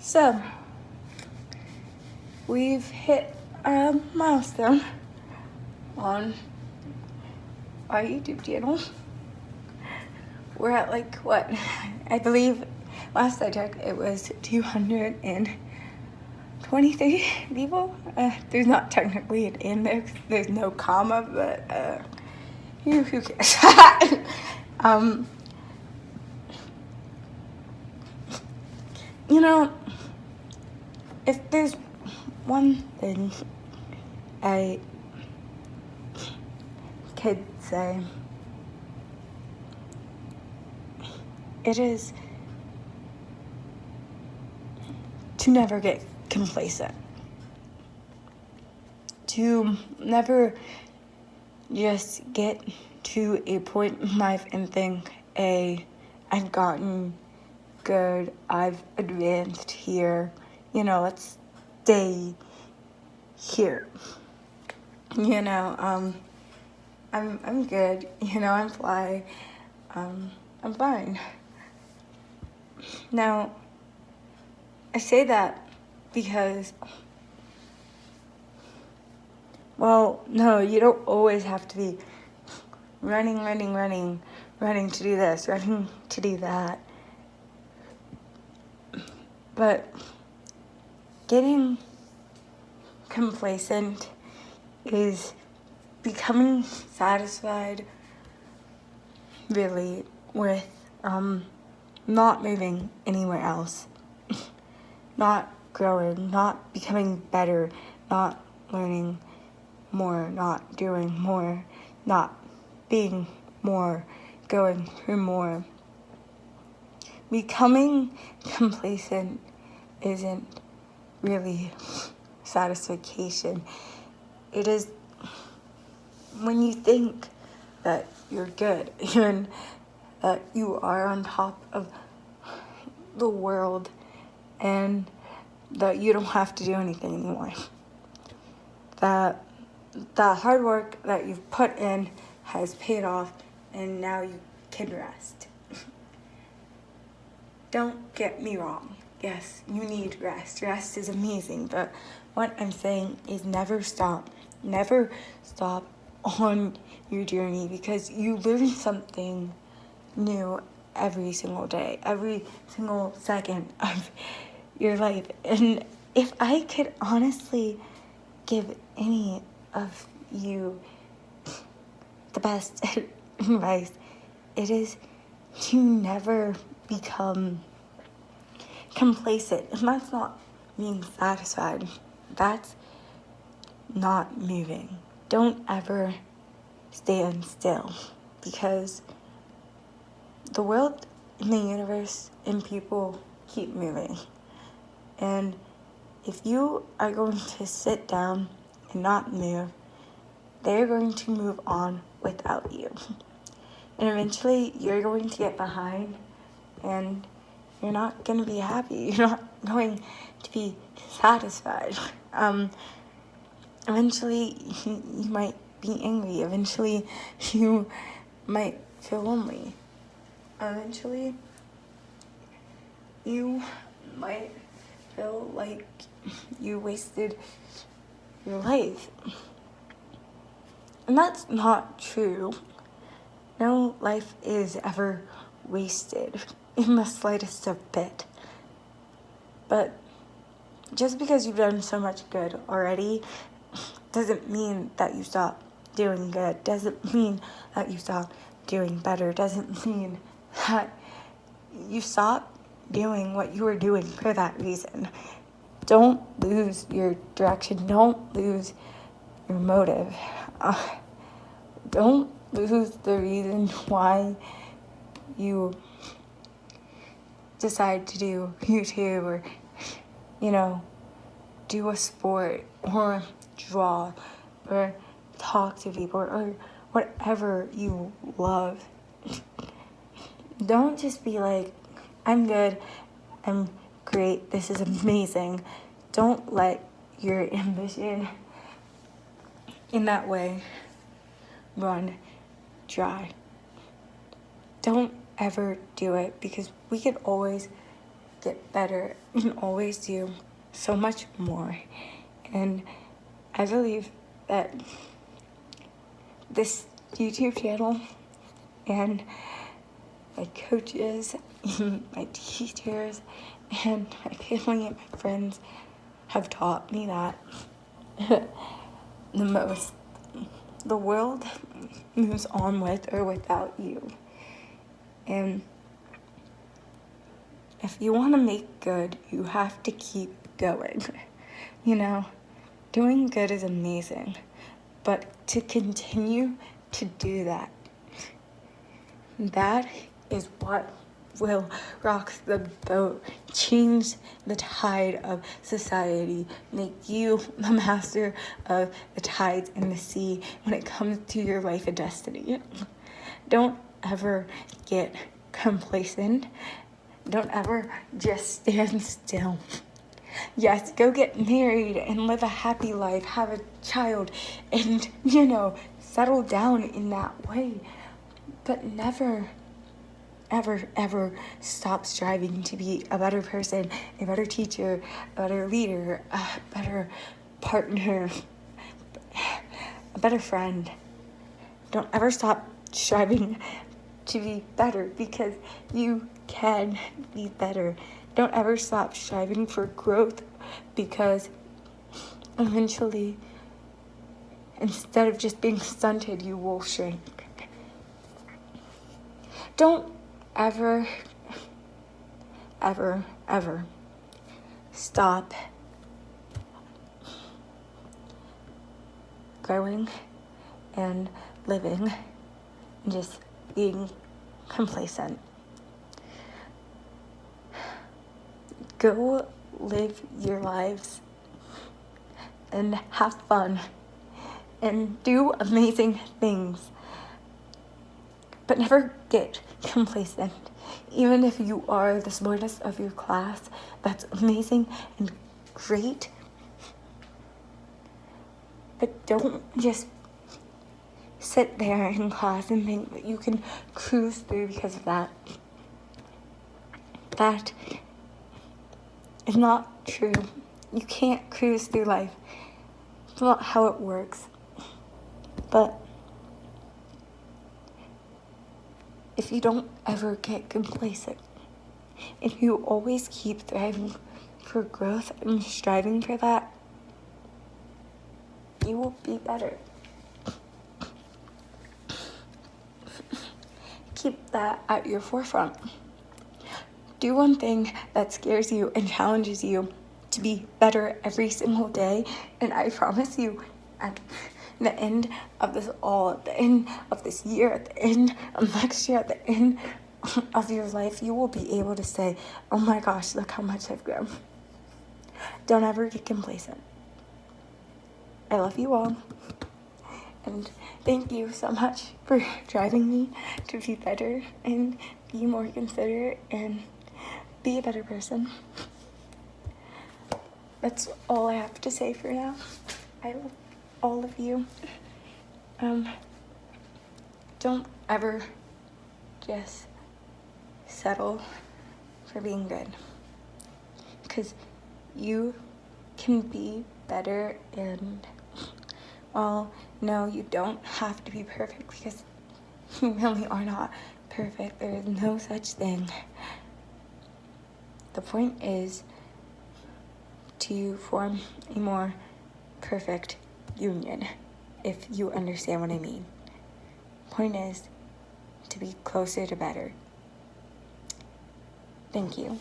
So, we've hit a milestone on our YouTube channel. We're at I believe last I checked it was 223 people. There's not technically an in there, there's no comma, but who cares? You know, if there's one thing I could say, it is to never get complacent. To never just get to a point in life and think, I've gotten good, I've advanced here, let's stay here. I'm good, I'm fly, I'm fine. Now, I say that because, well, no, you don't always have to be running to do this, running to do that. But getting complacent is becoming satisfied, really, with not moving anywhere else, not growing, not becoming better, not learning more, not doing more, not being more, going through more. Becoming complacent isn't really satisfaction. It is when you think that you're good and that you are on top of the world and that you don't have to do anything anymore. That the hard work that you've put in has paid off and now you can rest. Don't get me wrong. Yes, you need rest. Rest is amazing, but what I'm saying is never stop. Never stop on your journey because you learn something new every single day, every single second of your life. And if I could honestly give any of you the best advice, it is to never become complacent. And that's not being satisfied. That's not moving. Don't ever stand still because the world and the universe and people keep moving. And if you are going to sit down and not move, they're going to move on without you. And eventually you're going to get behind and you're not going to be happy. You're not going to be satisfied. Eventually you might be angry. Eventually you might feel lonely. Eventually you might feel like you wasted your life. And that's not true. No life is ever wasted in the slightest of bit. But just because you've done so much good already doesn't mean that you stop doing good, doesn't mean that you stop doing better, doesn't mean that you stop doing what you were doing for that reason. Don't lose your direction. Don't lose your motive. Don't lose the reason why you decide to do YouTube or, do a sport or draw or talk to people or whatever you love. Don't just be like, I'm good, I'm great, this is amazing. Don't let your ambition in that way run dry. Don't ever do it because we can always get better and always do so much more. And I believe that this YouTube channel and my coaches, my teachers, and my family and my friends have taught me that the world moves on with or without you. And if you want to make good, you have to keep going. You know, doing good is amazing, but to continue to do that, that is what will rock the boat, change the tide of society, make you the master of the tides in the sea when it comes to your life and destiny. Don't ever get complacent. Don't ever just stand still. Yes, go get married and live a happy life, have a child, and, settle down in that way. But never, ever stop striving to be a better person, a better teacher, a better leader, a better partner, a better friend. Don't ever stop striving to be better, because you can be better. Don't ever stop striving for growth, because eventually, instead of just being stunted, you will shrink. Don't ever stop growing and living and just being complacent. Go live your lives and have fun and do amazing things. But never get complacent. Even if you are the smartest of your class, that's amazing and great. But don't just sit there in class and think that you can cruise through because of that. That is not true. You can't cruise through life. It's not how it works. But if you don't ever get complacent, if you always keep thriving for growth and striving for that, you will be better. Keep that at your forefront. Do one thing that scares you and challenges you to be better every single day, and I promise you, at the end of this all, at the end of this year, at the end of next year, at the end of your life, you will be able to say, oh my gosh, look how much I've grown. Don't ever get complacent. I love you all, and thank you so much for driving me to be better and be more considerate and be a better person. That's all I have to say for now. I love all of you. Don't ever just settle for being good, because you can be better. And no, you don't have to be perfect, because you really are not perfect. There is no such thing. The point is to form a more perfect union, if you understand what I mean. Point is to be closer to better. Thank you.